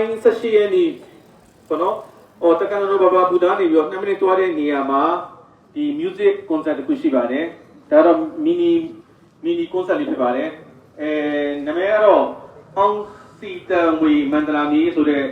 ပိုင်း18ရက်နေ့ပေါ့နော်ဟိုတက္ကသိုလ်ဘာဘာဘူဒါနေပြီးတော့2မိနစ်တွားတဲ့နေရာမှာဒီ music concert တခုရှိပါတယ်ဒါတော့ mini concert လေးဖြစ်ပါတယ်နာမည်ကတော့အောင်စီတံဝေမန္တလာမြေဆိုတဲ့